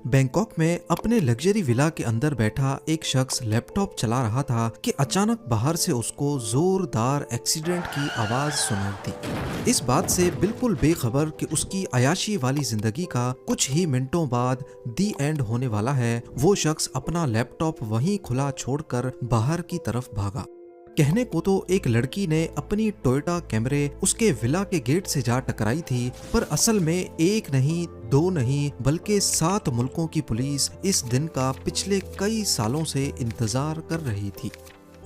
Bangkok में अपने luxury villa के अंदर बैठा एक शख्स लैपटॉप चला रहा था कि अचानक बाहर से उसको जोरदार एक्सीडेंट की आवाज सुनाई दी। इस बात से बिल्कुल बेखबर कि उसकी अयाशी वाली जिंदगी का कुछ ही मिनटों बाद दी एंड होने वाला है, वो शख्स अपना लैपटॉप वहीं खुला छोड़कर बाहर की तरफ भागा। कहने को तो एक लड़की ने अपनी टोयोटा कैमरे उसके विला के गेट से जा टकराई थी, पर असल में एक नहीं, दो नहीं, बल्कि 7 मुल्कों की पुलिस इस दिन का पिछले कई सालों से इंतजार कर रही थी।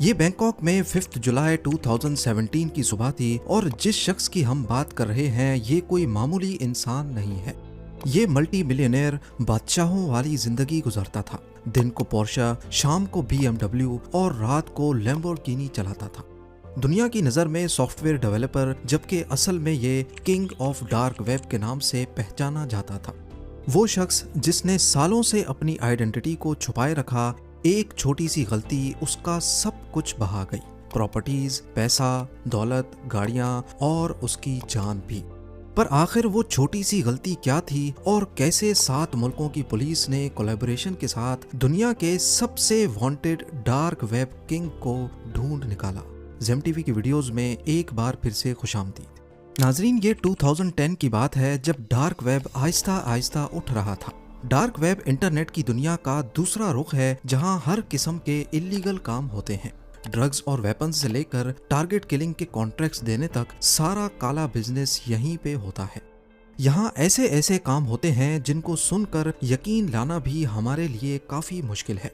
ये बैंकॉक में 5 जुलाई 2017 की सुबह थी और जिस शख्स की हम बात कर रहे हैं ये कोई मामूली इंसान नहीं है। ये मल्टी मिलियनेयर बादशाहों वाली जिंदगी गुजारता था। दिन को पोर्शा, शाम को BMW और रात को लैम्बोर्गिनी चलाता था। दुनिया की नज़र में सॉफ्टवेयर डेवलपर, जबकि असल में ये किंग ऑफ डार्क वेब के नाम से पहचाना जाता था। वो शख्स जिसने सालों से अपनी आइडेंटिटी को छुपाए रखा, एक छोटी सी गलती उसका सब कुछ बहा गई। प्रॉपर्टीज, पैसा, दौलत, गाड़ियां और उसकी जान भी। पर आखिर वो छोटी सी गलती क्या थी और कैसे 7 मुल्कों की पुलिस ने कोलैबोरेशन के साथ दुनिया के सबसे वांटेड डार्क वेब किंग को ढूंढ निकाला। जेम टीवी की वीडियोस में एक बार फिर से खुशामदीद। नाजरीन, ये 2010 की बात है जब डार्क वेब आहिस्ता आहिस्ता उठ रहा था। डार्क वेब इंटरनेट की दुनिया का दूसरा रुख है जहां हर किस्म के इलीगल काम होते हैं। ड्रग्स और वेपन्स से लेकर टारगेट किलिंग के कॉन्ट्रैक्ट्स देने तक सारा काला बिजनेस यहीं पे होता है। यहाँ ऐसे ऐसे काम होते हैं जिनको सुनकर यकीन लाना भी हमारे लिए काफी मुश्किल है।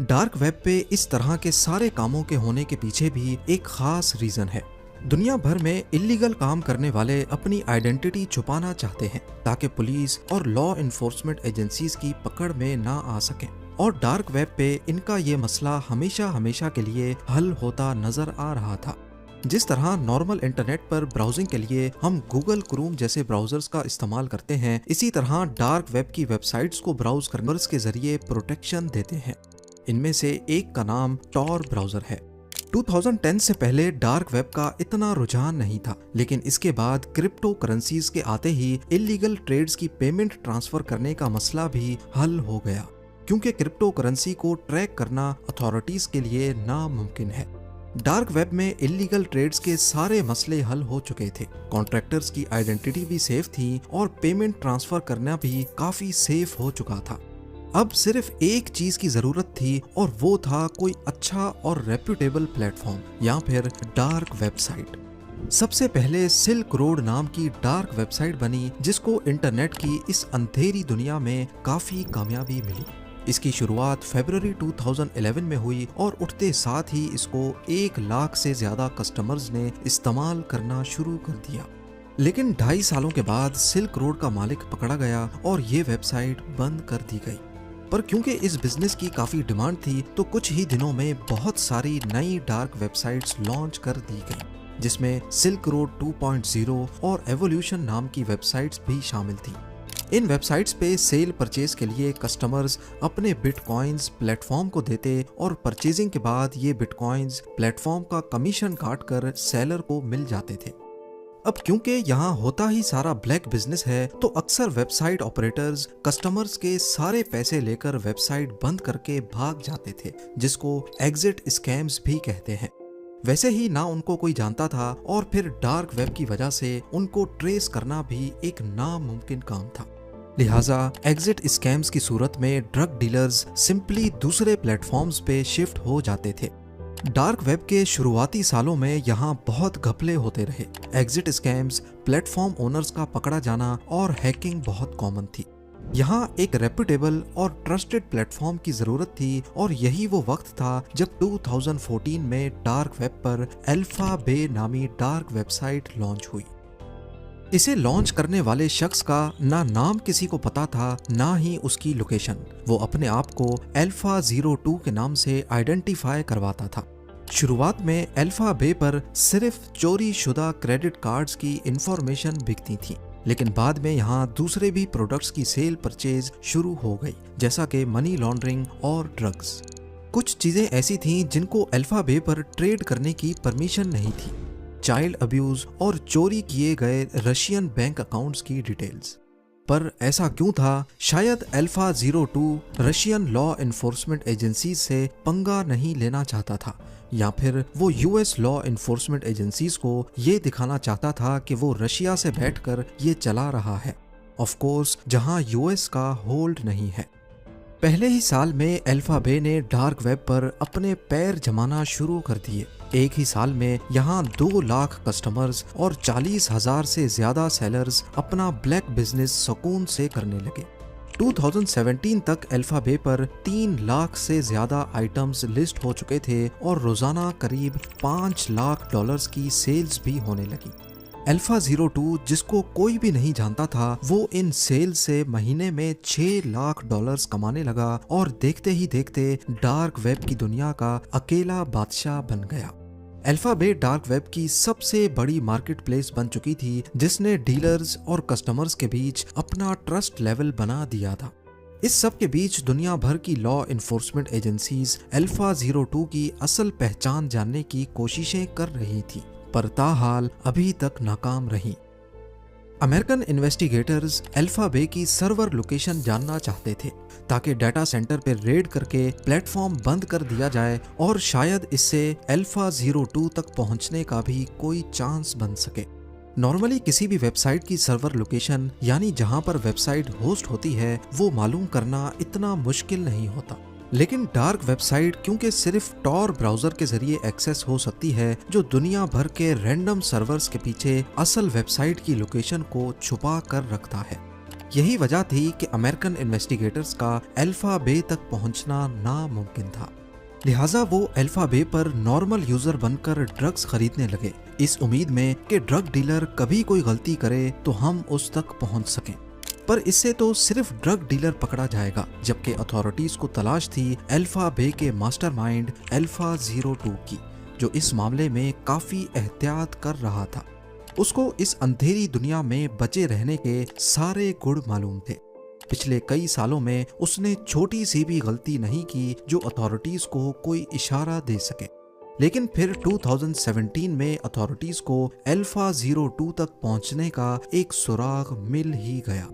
डार्क वेब पे इस तरह के सारे कामों के होने के पीछे भी एक खास रीजन है। दुनिया भर में इलीगल काम करने वाले अपनी आइडेंटिटी छुपाना चाहते हैं ताकि पुलिस और लॉ इन्फोर्समेंट एजेंसीज की पकड़ में ना आ सकें। और डार्क वेब पे इनका ये मसला हमेशा हमेशा के लिए हल होता नजर आ रहा था। जिस तरह नॉर्मल इंटरनेट पर ब्राउजिंग के लिए हम गूगल क्रोम जैसे ब्राउजर्स का इस्तेमाल करते हैं, इसी तरह डार्क वेब की वेबसाइट्स को ब्राउज करने के जरिए प्रोटेक्शन देते हैं। इनमें से एक का नाम टॉर ब्राउजर है। 2010 से पहले डार्क वेब का इतना रुझान नहीं था, लेकिन इसके बाद क्रिप्टो करेंसीज के आते ही इलीगल ट्रेड्स की पेमेंट ट्रांसफर करने का मसला भी हल हो गया, क्योंकि क्रिप्टो करेंसी को ट्रैक करना अथॉरिटीज के लिए नामुमकिन है। डार्क वेब में इलीगल ट्रेड्स के सारे मसले हल हो चुके थे। कॉन्ट्रैक्टर्स की आइडेंटिटी भी सेफ थी और पेमेंट ट्रांसफर करना भी काफी सेफ हो चुका था। अब सिर्फ एक चीज की जरूरत थी और वो था कोई अच्छा और रेप्यूटेबल प्लेटफॉर्म या फिर डार्क वेबसाइट। सबसे पहले सिल्क रोड नाम की डार्क वेबसाइट बनी, जिसको इंटरनेट की इस अंधेरी दुनिया में काफी कामयाबी मिली। इसकी शुरुआत फरवरी 2011 में हुई और उठते साथ ही इसको 1 लाख से ज्यादा कस्टमर्स ने इस्तेमाल करना शुरू कर दिया। लेकिन 2.5 सालों के बाद सिल्क रोड का मालिक पकड़ा गया और ये वेबसाइट बंद कर दी गई। पर क्योंकि इस बिजनेस की काफी डिमांड थी तो कुछ ही दिनों में बहुत सारी नई डार्क वेबसाइट्स लॉन्च कर दी गई, जिसमें सिल्क रोड 2.0 और एवोल्यूशन नाम की वेबसाइट्स भी शामिल थी। इन वेबसाइट्स पे सेल परचेज के लिए कस्टमर्स अपने बिटकॉइंस प्लेटफॉर्म को देते और परचेजिंग के बाद ये बिटकॉइंस प्लेटफॉर्म का कमीशन काट कर सेलर को मिल जाते थे। अब क्योंकि यहाँ होता ही सारा ब्लैक बिजनेस है तो अक्सर वेबसाइट ऑपरेटर्स कस्टमर्स के सारे पैसे लेकर वेबसाइट बंद करके भाग जाते थे, जिसको एग्जिट स्कैम्स भी कहते हैं। वैसे ही ना उनको कोई जानता था और फिर डार्क वेब की वजह से उनको ट्रेस करना भी एक नामुमकिन काम था। लिहाजा एग्जिट स्कैम्स की सूरत में ड्रग डीलर्स सिंपली दूसरे प्लेटफॉर्म्स पे शिफ्ट हो जाते थे। डार्क वेब के शुरुआती सालों में यहाँ बहुत घपले होते रहे। एग्जिट स्कैम्स, प्लेटफॉर्म ओनर्स का पकड़ा जाना और हैकिंग बहुत कॉमन थी। यहाँ एक रेप्यूटेबल और ट्रस्टेड प्लेटफॉर्म की जरूरत थी और यही वो वक्त था जब 2014 में डार्क वेब पर अल्फा बे नामी डार्क वेबसाइट लॉन्च हुई। इसे लॉन्च करने वाले शख्स का ना नाम किसी को पता था, ना ही उसकी लोकेशन। वो अपने आप को अल्फा 02 के नाम से आइडेंटिफाई करवाता था। शुरुआत में अल्फा बे पर सिर्फ चोरी शुदा क्रेडिट कार्ड्स की इंफॉर्मेशन बिकती थी, लेकिन बाद में यहाँ दूसरे भी प्रोडक्ट्स की सेल परचेज शुरू हो गई, जैसा कि मनी लॉन्ड्रिंग और ड्रग्स। कुछ चीजें ऐसी थीं जिनको अल्फा बे पर ट्रेड करने की परमिशन नहीं थी। चाइल्ड अब्यूज और चोरी किए गए रशियन बैंक अकाउंट्स की डिटेल्स। पर ऐसा क्यों था? शायद alpha 02 Russian law enforcement agency से पंगा नहीं लेना चाहता था, या फिर वो यूएस लॉ इन्फोर्समेंट एजेंसीज को ये दिखाना चाहता था कि वो रशिया से बैठकर ये चला रहा है, ऑफ कोर्स जहां यूएस का होल्ड नहीं है। पहले ही साल में अल्फाबे ने डार्क वेब पर अपने पैर जमाना शुरू कर दिए। एक ही साल में यहाँ 2 लाख कस्टमर्स और 40,000 से ज्यादा सेलर्स अपना ब्लैक बिजनेस सुकून से करने लगे। 2017 तक अल्फाबे पर 3 लाख से ज्यादा आइटम्स लिस्ट हो चुके थे और रोजाना करीब $5 लाख की सेल्स भी होने लगी। अल्फा 02 जिसको कोई भी नहीं जानता था, वो इन सेल से महीने में $6 लाख कमाने लगा और देखते ही देखते डार्क वेब की दुनिया का अकेला बादशाह बन गया। अल्फाबे डार्क वेब की सबसे बड़ी मार्केट प्लेस बन चुकी थी, जिसने डीलर्स और कस्टमर्स के बीच अपना ट्रस्ट लेवल बना दिया था। इस सब के बीच दुनिया भर की लॉ इन्फोर्समेंट एजेंसीज अल्फा 02 की असल पहचान जानने की कोशिशें कर रही थी, पर ताहाल अभी तक नाकाम रही। अमेरिकन इन्वेस्टिगेटर्स अल्फाबे की सर्वर लोकेशन जानना चाहते थे, ताकि डाटा सेंटर पर रेड करके प्लेटफॉर्म बंद कर दिया जाए और शायद इससे अल्फा 02 तक पहुंचने का भी कोई चांस बन सके। नॉर्मली किसी भी वेबसाइट की सर्वर लोकेशन यानी जहां पर वेबसाइट होस्ट होती है, वो मालूम करना इतना मुश्किल नहीं होता। लेकिन डार्क वेबसाइट क्योंकि सिर्फ टॉर ब्राउजर के जरिए एक्सेस हो सकती है, जो दुनिया भर के रैंडम सर्वर्स के पीछे असल वेबसाइट की लोकेशन को छुपा कर रखता है। यही वजह थी कि अमेरिकन इन्वेस्टिगेटर्स का अल्फाबे तक पहुंचना नामुमकिन था। लिहाजा वो अल्फाबे पर नॉर्मल यूजर बनकर ड्रग्स खरीदने लगे, इस उम्मीद में कि ड्रग डीलर कभी कोई गलती करे तो हम उस तक पहुंच सकें। पर इससे तो सिर्फ ड्रग डीलर पकड़ा जाएगा, जबकि अथॉरिटीज को तलाश थी अल्फाबे के मास्टरमाइंड अल्फा 02 की, जो इस मामले में काफी एहतियात कर रहा था। उसको इस अंधेरी दुनिया में बचे रहने के सारे गुण मालूम थे। पिछले कई सालों में उसने छोटी सी भी गलती नहीं की जो अथॉरिटीज को कोई इशारा दे सके। लेकिन फिर 2017 में अथॉरिटीज को अल्फा 02 तक पहुंचने का एक सुराग मिल ही गया।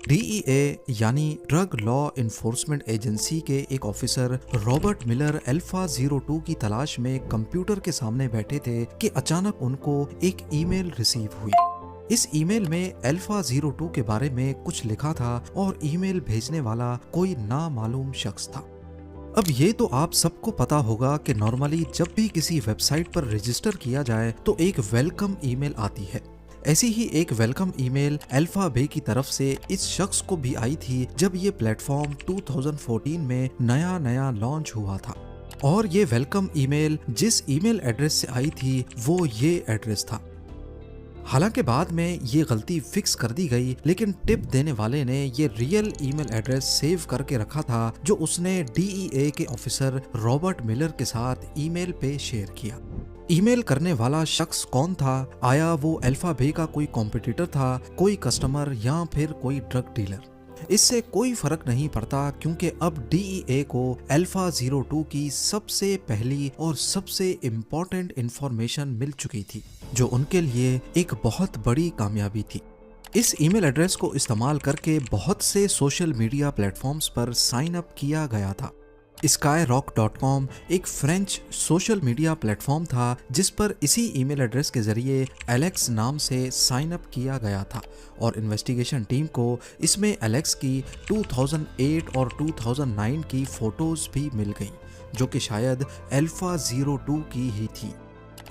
डीईए यानी ड्रग लॉ इन्फोर्समेंट एजेंसी के एक ऑफिसर रॉबर्ट मिलर अल्फा 02 की तलाश में कंप्यूटर के सामने बैठे थे कि अचानक उनको एक ईमेल रिसीव हुई। इस ईमेल में अल्फा 02 के बारे में कुछ लिखा था और ईमेल भेजने वाला कोई नामालूम शख्स था। अब ये तो आप सबको पता होगा कि नॉर्मली जब भी किसी वेबसाइट पर रजिस्टर किया जाए तो एक वेलकम ईमेल आती है। ऐसी ही एक वेलकम ईमेल अल्फाबे की तरफ से इस शख्स को भी आई थी जब ये प्लेटफॉर्म 2014 में नया लॉन्च हुआ था। और ये वेलकम ईमेल जिस ईमेल एड्रेस से आई थी वो ये एड्रेस था। हालांकि बाद में ये गलती फिक्स कर दी गई, लेकिन टिप देने वाले ने ये रियल ईमेल एड्रेस सेव करके रखा था जो उसने डीईए के ऑफिसर रॉबर्ट मिलर के साथ ईमेल पे शेयर किया। ईमेल करने वाला शख्स कौन था? आया वो अल्फाबे का कोई कॉम्पिटिटर था, कोई कस्टमर या फिर कोई ड्रग डीलर? इससे कोई फर्क नहीं पड़ता, क्योंकि अब डीईए को अल्फा 02 की सबसे पहली और सबसे इम्पोर्टेंट इंफॉर्मेशन मिल चुकी थी, जो उनके लिए एक बहुत बड़ी कामयाबी थी। इस ईमेल एड्रेस को इस्तेमाल करके बहुत से सोशल मीडिया प्लेटफॉर्म्स पर साइन अप किया गया था। Skyrock.com एक फ्रेंच सोशल मीडिया प्लेटफॉर्म था जिस पर इसी ईमेल एड्रेस के जरिए एलेक्स नाम से साइन अप किया गया था, और इन्वेस्टिगेशन टीम को इसमें एलेक्स की 2008 और 2009 की फोटोज भी मिल गई, जो कि शायद अल्फा 02 की ही थी।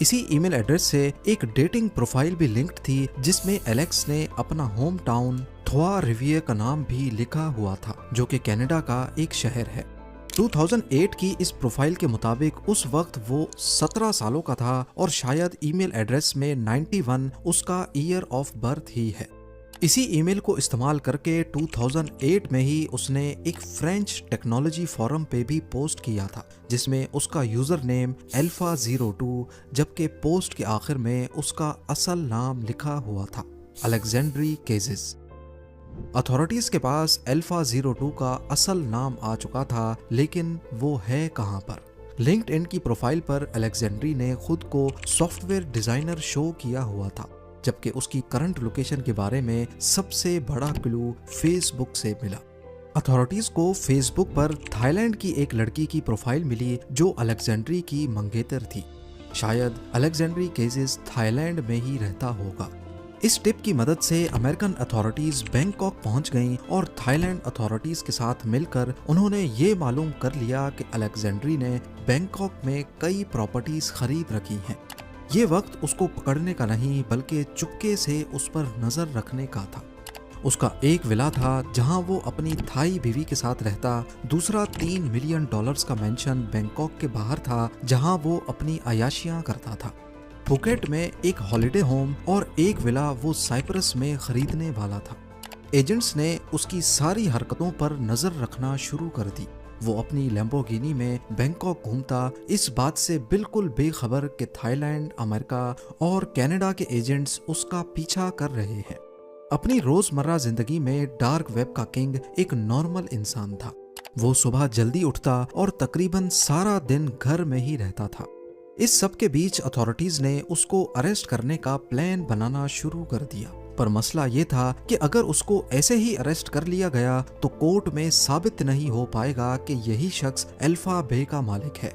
इसी ईमेल एड्रेस से एक डेटिंग प्रोफाइल भी लिंक्ड थी जिसमें एलेक्स ने अपना होम टाउन थ्वा रिविये का नाम भी लिखा हुआ था, जो कि कनाडा का एक शहर है। 2008 की इस प्रोफाइल के मुताबिक उस वक्त वो 17 सालों का था और शायद ईमेल एड्रेस में 91 उसका ईयर ऑफ बर्थ ही है। इसी ईमेल को इस्तेमाल करके 2008 में ही उसने एक फ्रेंच टेक्नोलॉजी फोरम पे भी पोस्ट किया था, जिसमें उसका यूजर नेम अल्फा 02, जबकि पोस्ट के आखिर में उसका असल नाम लिखा हुआ था, अलेक्जेंड्री केजिस। अथॉरिटीज के पास अल्फा 02 का असल नाम आ चुका था, लेकिन वो है कहां पर? लिंक्डइन की प्रोफाइल पर अलेक्जेंड्री ने खुद को सॉफ्टवेयर डिजाइनर शो किया हुआ था। जबकि उसकी करंट लोकेशन के बारे में सबसे बड़ा क्लू फेसबुक से मिला। अथॉरिटीज को फेसबुक पर थाईलैंड की एक लड़की की प्रोफाइल मिली जो अलेक्जेंड्री की मंगेतर थी। शायद अलेक्जेंड्री केजेस थाईलैंड में ही रहता होगा। इस टिप की मदद से अमेरिकन अथॉरिटीज बैंकॉक पहुंच गईं और थाईलैंड अथॉरिटीज के साथ मिलकर उन्होंने ये मालूम कर लिया कि अलेक्जेंड्री ने बैंकॉक में कई प्रॉपर्टीज खरीद रखी हैं। ये वक्त उसको पकड़ने का नहीं बल्कि चुपके से उस पर नजर रखने का था। उसका एक विला था जहां वो अपनी थाई बीवी के साथ रहता, दूसरा $3 मिलियन का मेंशन बैंकॉक के बाहर था जहां वो अपनी अयाशियां करता था। फुकेट में एक हॉलिडे होम और एक विला वो साइप्रस में खरीदने वाला था। एजेंट्स ने उसकी सारी हरकतों पर नजर रखना शुरू कर दी। वो अपनी लैम्बोर्गिनी में बैंकॉक घूमता, इस बात से बिल्कुल बेखबर कि थाईलैंड, अमेरिका और कनाडा के एजेंट्स उसका पीछा कर रहे हैं। अपनी रोजमर्रा जिंदगी में डार्क वेब का किंग एक नॉर्मल इंसान था। वो सुबह जल्दी उठता और तकरीबन सारा दिन घर में ही रहता था। इस सब के बीच अथॉरिटीज ने उसको अरेस्ट करने का प्लान बनाना शुरू कर दिया, पर मसला ये था कि अगर उसको ऐसे ही अरेस्ट कर लिया गया तो कोर्ट में साबित नहीं हो पाएगा कि यही शख्स अल्फा बे का मालिक है।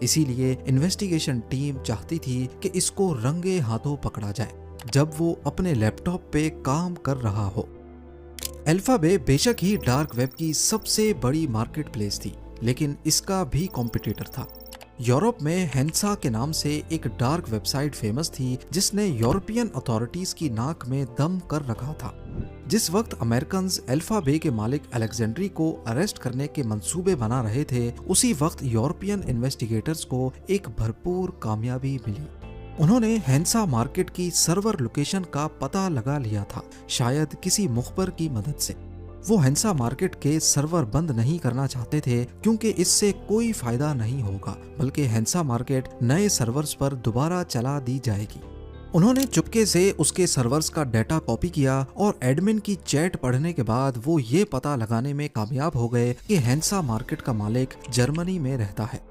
इसीलिए इन्वेस्टिगेशन टीम चाहती थी कि इसको रंगे हाथों पकड़ा जाए जब वो अपने लैपटॉप पे काम कर रहा हो। अल्फा बे बेशक ही डार्क वेब की सबसे बड़ी मार्केट प्लेस थी, लेकिन इसका भी कॉम्पिटिटर था। यूरोप में हेंसा के नाम से एक डार्क वेबसाइट फेमस थी जिसने यूरोपियन अथॉरिटीज की नाक में दम कर रखा था। जिस वक्त अमेरिकन अल्फा बे के मालिक अलेक्जेंड्री को अरेस्ट करने के मंसूबे बना रहे थे, उसी वक्त यूरोपियन इन्वेस्टिगेटर्स को एक भरपूर कामयाबी मिली। उन्होंने हेंसा मार्केट की सर्वर लोकेशन का पता लगा लिया था, शायद किसी मुखबर की मदद से। वो हेंसा मार्केट के सर्वर बंद नहीं करना चाहते थे क्योंकि इससे कोई फायदा नहीं होगा, बल्कि हेंसा मार्केट नए सर्वर्स पर दोबारा चला दी जाएगी। उन्होंने चुपके से उसके सर्वर्स का डेटा कॉपी किया और एडमिन की चैट पढ़ने के बाद वो ये पता लगाने में कामयाब हो गए कि हेंसा मार्केट का मालिक जर्मनी में रहता है।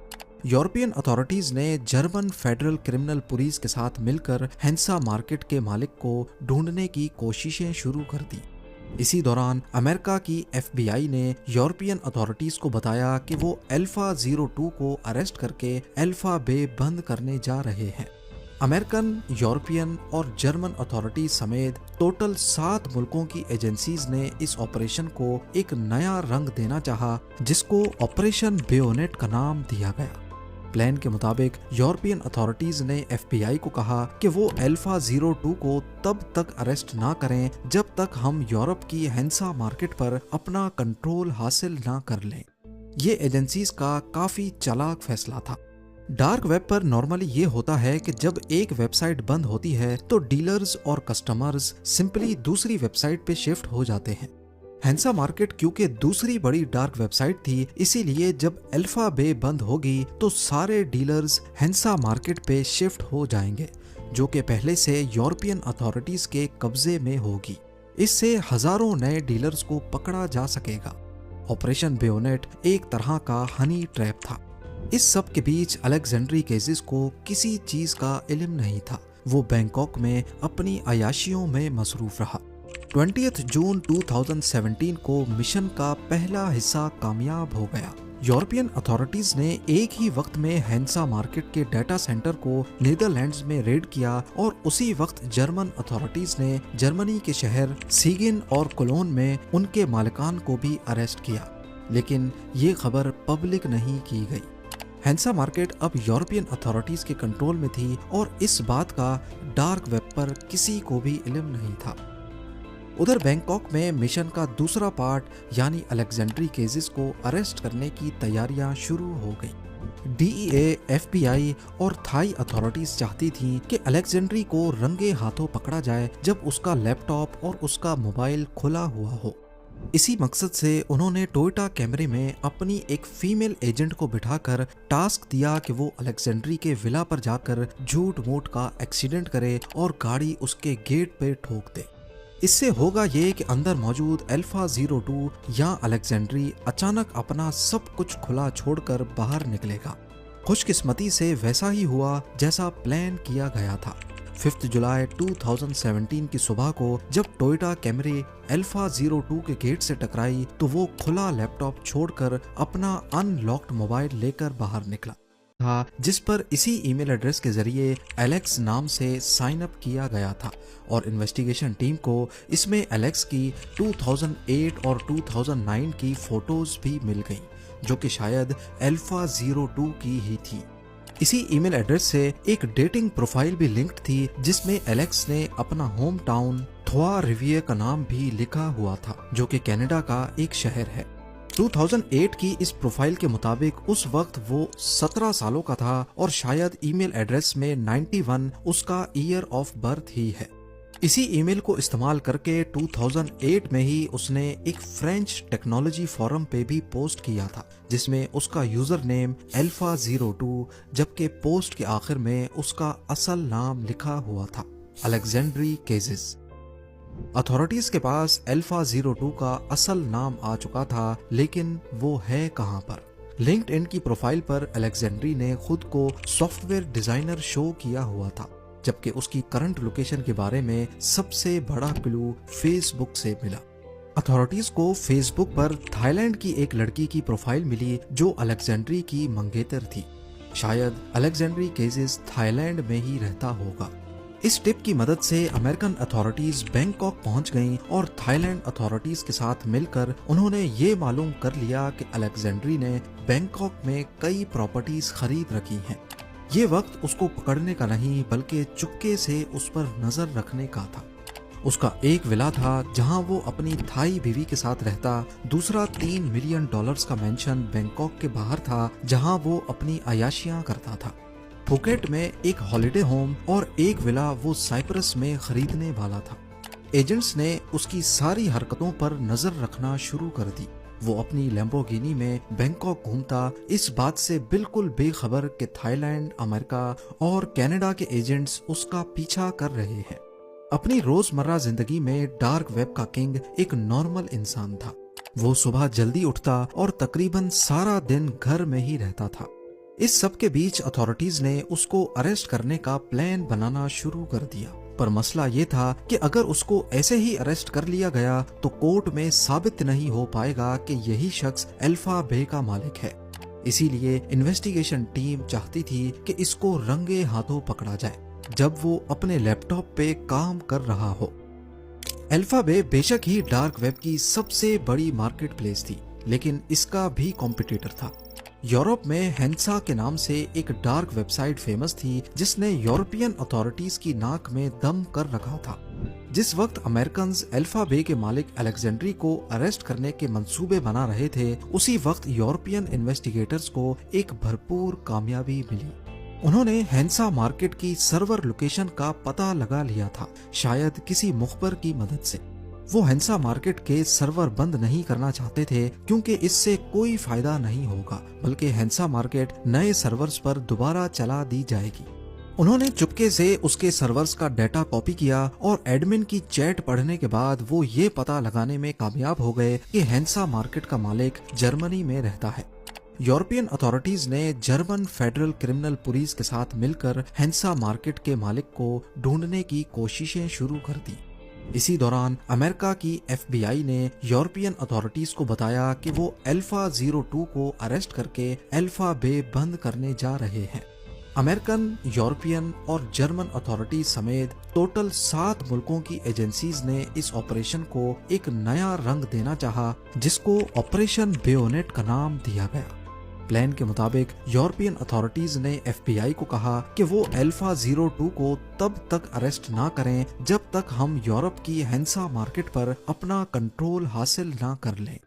यूरोपियन अथॉरिटीज ने जर्मन फेडरल क्रिमिनल पुलिस के साथ मिलकर हेंसा मार्केट के मालिक को ढूंढने की कोशिशें शुरू कर दी। इसी दौरान अमेरिका की FBI ने यूरोपियन अथॉरिटीज को बताया कि वो अल्फा 02 को अरेस्ट करके अल्फा बे बंद करने जा रहे हैं। अमेरिकन, यूरोपियन और जर्मन अथॉरिटीज समेत टोटल 7 मुल्कों की एजेंसीज ने इस ऑपरेशन को एक नया रंग देना चाहा, जिसको ऑपरेशन बेयोनेट का नाम दिया गया। प्लान के मुताबिक यूरोपियन अथॉरिटीज ने FBI को कहा कि वो अल्फा 02 को तब तक अरेस्ट ना करें जब तक हम यूरोप की हेंसा मार्केट पर अपना कंट्रोल हासिल ना कर लें। ये एजेंसीज का काफी चालाक फैसला था। डार्क वेब पर नॉर्मली ये होता है कि जब एक वेबसाइट बंद होती है तो डीलर्स और कस्टमर्स सिंपली दूसरी वेबसाइट पे शिफ्ट हो जाते हैं। हेंसा मार्केट क्योंकि दूसरी बड़ी डार्क वेबसाइट थी, इसीलिए जब अल्फा बे बंद होगी तो सारे डीलर्स हेंसा मार्केट पे शिफ्ट हो जाएंगे, जो कि पहले से यूरोपियन अथॉरिटीज के कब्जे में होगी। इससे हजारों नए डीलर्स को पकड़ा जा सकेगा। ऑपरेशन बेयोनेट एक तरह का हनी ट्रैप था। इस सब के बीच अलेक्जेंड्री केजेस को किसी चीज का इल्म नहीं था। वो बैंकॉक में अपनी अयाशियों में मसरूफ रहा। 20 जून 2017 को मिशन का पहला हिस्सा कामयाब हो गया। यूरोपियन अथॉरिटीज ने एक ही वक्त में हेंसा मार्केट के डाटा सेंटर को नीदरलैंड्स में रेड किया और उसी वक्त जर्मन अथॉरिटीज ने जर्मनी के शहर सीगिन और कोलोन में उनके मालिकान को भी अरेस्ट किया, लेकिन ये खबर पब्लिक नहीं की गई। हेंसा मार्केट अब यूरोपियन अथॉरिटीज के कंट्रोल में थी और इस बात का डार्क वेब पर किसी को भी इल्म नहीं था। उधर बैंकॉक में मिशन का दूसरा पार्ट यानी अलेक्जेंड्री केजेस को अरेस्ट करने की तैयारियां शुरू हो गई। DEA, FBI और थाई अथॉरिटीज चाहती थी कि अलेक्जेंड्री को रंगे हाथों पकड़ा जाए जब उसका लैपटॉप और उसका मोबाइल खुला हुआ हो। इसी मकसद से उन्होंने टोयोटा कैमरे में अपनी एक फीमेल एजेंट को बिठाकर टास्क दिया कि वो अलेक्जेंड्री के विला पर जाकर झूठ मूठ का एक्सीडेंट करे और गाड़ी उसके गेट पे ठोक दे। इससे होगा ये कि अंदर मौजूद अल्फा 02 या अलेक्जेंड्री अचानक अपना सब कुछ खुला छोड़कर बाहर निकलेगा। खुशकिस्मती से वैसा ही हुआ जैसा प्लान किया गया था। 5 जुलाई 2017 की सुबह को जब टोयोटा कैमरी अल्फा 02 के गेट से टकराई तो वो खुला लैपटॉप छोड़कर अपना अनलॉक्ड मोबाइल लेकर बाहर निकला था, जिस पर इसी ईमेल एड्रेस के जरिए एलेक्स नाम से साइन अप किया गया था और इन्वेस्टिगेशन टीम को इसमें एलेक्स की 2008 और 2009 की फोटोज भी मिल गई, जो कि शायद अल्फा 02 की ही थी। इसी ईमेल एड्रेस से एक डेटिंग प्रोफाइल भी लिंक्ड थी, जिसमें एलेक्स ने अपना होम टाउन थ्वा रिविये का नाम भी लिखा हुआ था, जो कि कनाडा का एक शहर है। 2008 की इस प्रोफाइल के मुताबिक उस वक्त वो 17 सालों का था और शायद ईमेल एड्रेस में 91 उसका ईयर ऑफ बर्थ ही है। इसी ईमेल को इस्तेमाल करके 2008 में ही उसने एक फ्रेंच टेक्नोलॉजी फोरम पे भी पोस्ट किया था, जिसमें उसका यूजर नेम अल्फा 02, जबकि पोस्ट के आखिर में उसका असल नाम लिखा हुआ था, अलेक्जेंड्री केजिस। अथॉरिटीज के पास अल्फा 02 का असल नाम आ चुका था, लेकिन वो है कहां पर? लिंक्डइन की प्रोफाइल पर अलेक्जेंड्री ने खुद को सॉफ्टवेयर डिजाइनर शो किया हुआ था, जबकि उसकी करंट लोकेशन के बारे में सबसे बड़ा क्लू फेसबुक से मिला। अथॉरिटीज को फेसबुक पर थाईलैंड की एक लड़की की प्रोफाइल मिली जो अलेक्जेंड्री की मंगेतर थी। शायद अलेक्जेंड्री केजिस थाईलैंड में ही रहता होगा। इस टिप की मदद से अमेरिकन अथॉरिटीज बैंकॉक पहुंच गईं और थाईलैंड अथॉरिटीज के साथ मिलकर उन्होंने ये मालूम कर लिया कि अलेक्जेंड्री ने बैंकॉक में कई प्रॉपर्टीज खरीद रखी हैं। ये वक्त उसको पकड़ने का नहीं बल्कि चुपके से उस पर नजर रखने का था। उसका एक विला था जहां वो अपनी थाई बीवी के साथ रहता, दूसरा $3 मिलियन का मेंशन बैंकॉक के बाहर था जहां वो अपनी अयाशियां करता था। फुकेट में एक हॉलिडे होम और एक विला वो साइप्रस में खरीदने वाला था। एजेंट्स ने उसकी सारी हरकतों पर नजर रखना शुरू कर दी। वो अपनी लैम्बोर्गिनी में बैंकॉक घूमता, इस बात से बिल्कुल बेखबर कि थाईलैंड, अमेरिका और कनाडा के एजेंट्स उसका पीछा कर रहे हैं। अपनी रोजमर्रा जिंदगी में डार्क वेब का किंग एक नॉर्मल इंसान था। वो सुबह जल्दी उठता और तकरीबन सारा दिन घर में ही रहता था। इस सब के बीच अथॉरिटीज ने उसको अरेस्ट करने का प्लान बनाना शुरू कर दिया, पर मसला ये था कि अगर उसको ऐसे ही अरेस्ट कर लिया गया तो कोर्ट में साबित नहीं हो पाएगा कि यही शख्स अल्फा बे का मालिक है। इसीलिए इन्वेस्टिगेशन टीम चाहती थी कि इसको रंगे हाथों पकड़ा जाए जब वो अपने लैपटॉप पे काम कर रहा हो। अल्फा बे बेशक ही डार्क वेब की सबसे बड़ी मार्केट प्लेस थी, लेकिन इसका भी कॉम्पिटिटर था। यूरोप में हेंसा के नाम से एक डार्क वेबसाइट फेमस थी जिसने यूरोपियन अथॉरिटीज की नाक में दम कर रखा था। जिस वक्त अमेरिकन अल्फा बे के मालिक अलेक्जेंड्री को अरेस्ट करने के मंसूबे बना रहे थे, उसी वक्त यूरोपियन इन्वेस्टिगेटर्स को एक भरपूर कामयाबी मिली। उन्होंने हेंसा मार्केट की सर्वर लोकेशन का पता लगा लिया था, शायद किसी मुखबर की मदद से। वो हेंसा मार्केट के सर्वर बंद नहीं करना चाहते थे क्योंकि इससे कोई फायदा नहीं होगा, बल्कि हेंसा मार्केट नए सर्वर्स पर दोबारा चला दी जाएगी। उन्होंने चुपके से उसके सर्वर्स का डेटा कॉपी किया और एडमिन की चैट पढ़ने के बाद वो ये पता लगाने में कामयाब हो गए कि हेंसा मार्केट का मालिक जर्मनी में रहता है। यूरोपियन अथॉरिटीज ने जर्मन फेडरल क्रिमिनल पुलिस के साथ मिलकर हेंसा मार्केट के मालिक को ढूंढने की कोशिशें शुरू कर दी। इसी दौरान अमेरिका की FBI ने यूरोपियन अथॉरिटीज को बताया कि वो अल्फा 02 को अरेस्ट करके अल्फा बे बंद करने जा रहे हैं। अमेरिकन, यूरोपियन और जर्मन अथॉरिटीज समेत टोटल 7 मुल्कों की एजेंसीज ने इस ऑपरेशन को एक नया रंग देना चाहा, जिसको ऑपरेशन बेयोनेट का नाम दिया गया। प्लान के मुताबिक यूरोपियन अथॉरिटीज ने FBI को कहा कि वो अल्फा 02 को तब तक अरेस्ट ना करें जब तक हम यूरोप की हेंसा मार्केट पर अपना कंट्रोल हासिल ना कर लें।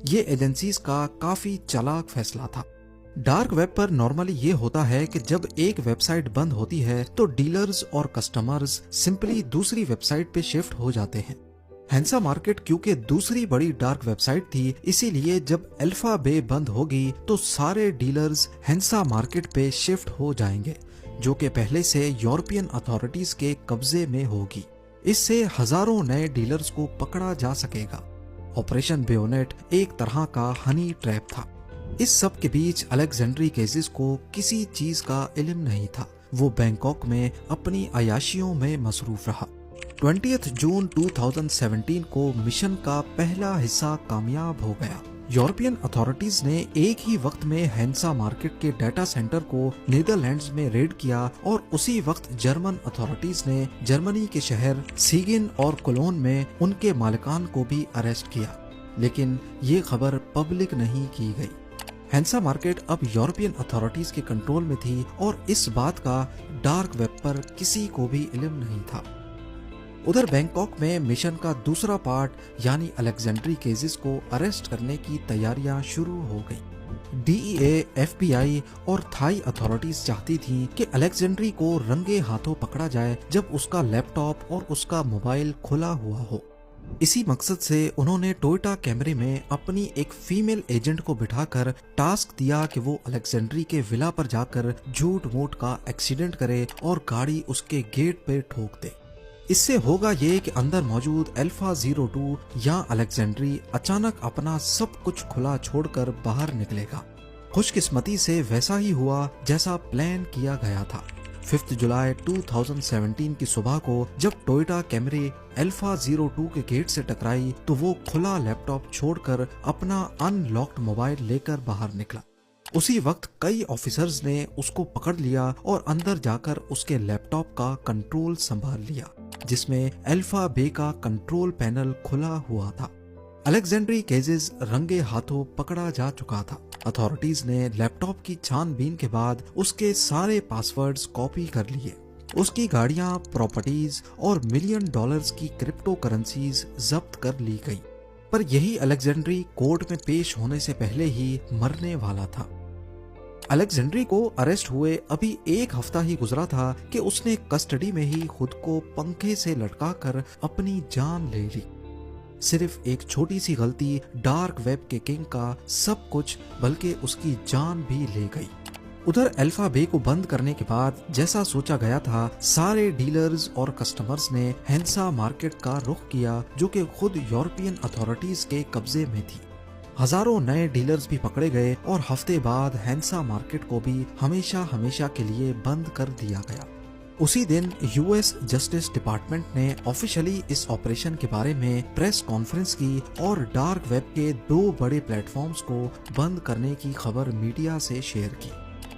ये एजेंसीज का काफी चालाक फैसला था। डार्क वेब पर नॉर्मली ये होता है कि जब एक वेबसाइट बंद होती है तो डीलर्स और कस्टमर्स सिंपली दूसरी वेबसाइट पे शिफ्ट हो जाते हैं। हेंसा मार्केट क्योंकि दूसरी बड़ी डार्क वेबसाइट थी, इसीलिए जब अल्फा बे बंद होगी तो सारे डीलर्स हेंसा मार्केट पे शिफ्ट हो जाएंगे, जो कि पहले से यूरोपियन अथॉरिटीज के कब्जे में होगी। इससे हजारों नए डीलर्स को पकड़ा जा सकेगा। ऑपरेशन बेयोनेट एक तरह का हनी ट्रैप था। इस सब के बीच अलेक्जेंड्री केजिस को किसी चीज का इल्म नहीं था। वो बैंकॉक में अपनी अयाशियों में मसरूफ रहा। 20 जून 2017 को मिशन का पहला हिस्सा कामयाब हो गया। यूरोपियन अथॉरिटीज ने एक ही वक्त में हैंसा मार्केट के डाटा सेंटर को नीदरलैंड्स में रेड किया और उसी वक्त जर्मन अथॉरिटीज ने जर्मनी के शहर सीगिन और कोलोन में उनके मालिकान को भी अरेस्ट किया, लेकिन ये खबर पब्लिक नहीं की गई। हैंसा मार्केट अब यूरोपियन अथॉरिटीज के कंट्रोल में थी और इस बात का डार्क वेब पर किसी को भी इल्म नहीं था। उधर बैंकॉक में मिशन का दूसरा पार्ट यानी अलेक्जेंड्री केजेस को अरेस्ट करने की तैयारियां शुरू हो गई। डीईए, एफबीआई और थाई अथॉरिटीज चाहती थीं कि अलेक्जेंड्री को रंगे हाथों पकड़ा जाए जब उसका लैपटॉप और उसका मोबाइल खुला हुआ हो। इसी मकसद से उन्होंने टोयोटा कैमरे में अपनी एक फीमेल एजेंट को बिठाकर टास्क दिया कि वो अलेक्जेंड्री के विला पर जाकर झूठ मूठ का एक्सीडेंट करे और गाड़ी उसके गेट पे ठोक दे। इससे होगा ये कि अंदर मौजूद अल्फा 02 या अलेक्जेंड्री अचानक अपना सब कुछ खुला छोड़कर बाहर निकलेगा। खुशकिस्मती से वैसा ही हुआ जैसा प्लान किया गया था। 5 जुलाई 2017 की सुबह को जब टोयोटा कैमरे अल्फा 02 के गेट से टकराई तो वो खुला लैपटॉप छोड़कर अपना अनलॉक्ड मोबाइल लेकर बाहर निकला। उसी वक्त कई ऑफिसर्स ने उसको पकड़ लिया और अंदर जाकर उसके लैपटॉप का कंट्रोल संभाल लिया, जिसमें अल्फा बे का कंट्रोल पैनल खुला हुआ था। अलेक्जेंड्री केजेस रंगे हाथों पकड़ा जा चुका था। अथॉरिटीज ने लैपटॉप की छानबीन के बाद उसके सारे पासवर्ड्स कॉपी कर लिए। उसकी गाड़ियां, प्रॉपर्टीज और $1 मिलियन की क्रिप्टो करेंसीज जब्त कर ली गई। पर यही अलेक्जेंड्री कोर्ट में पेश होने से पहले ही मरने वाला था। अलेक्जेंड्री को अरेस्ट हुए अभी एक हफ्ता ही गुजरा था कि उसने कस्टडी में ही खुद को पंखे से लटकाकर अपनी जान ले ली। सिर्फ एक छोटी सी गलती डार्क वेब के किंग का सब कुछ बल्कि उसकी जान भी ले गई। उधर अल्फा बे को बंद करने के बाद जैसा सोचा गया था, सारे डीलर्स और कस्टमर्स ने हैंसा मार्केट का रुख किया जो कि खुद यूरोपियन अथॉरिटीज के कब्जे में थी। हजारों नए डीलर्स भी पकड़े गए और हफ्ते बाद हैंसा मार्केट को भी हमेशा हमेशा के लिए बंद कर दिया गया। उसी दिन यूएस जस्टिस डिपार्टमेंट ने ऑफिशियली इस ऑपरेशन के बारे में प्रेस कॉन्फ्रेंस की और डार्क वेब के 2 बड़े प्लेटफॉर्म्स को बंद करने की खबर मीडिया से शेयर की।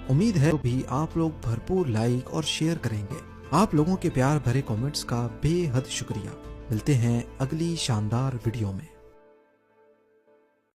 उम्मीद है भी आप लोग भरपूर लाइक और शेयर करेंगे। आप लोगों के प्यार भरे कमेंट्स का बेहद शुक्रिया। मिलते हैं अगली शानदार वीडियो में।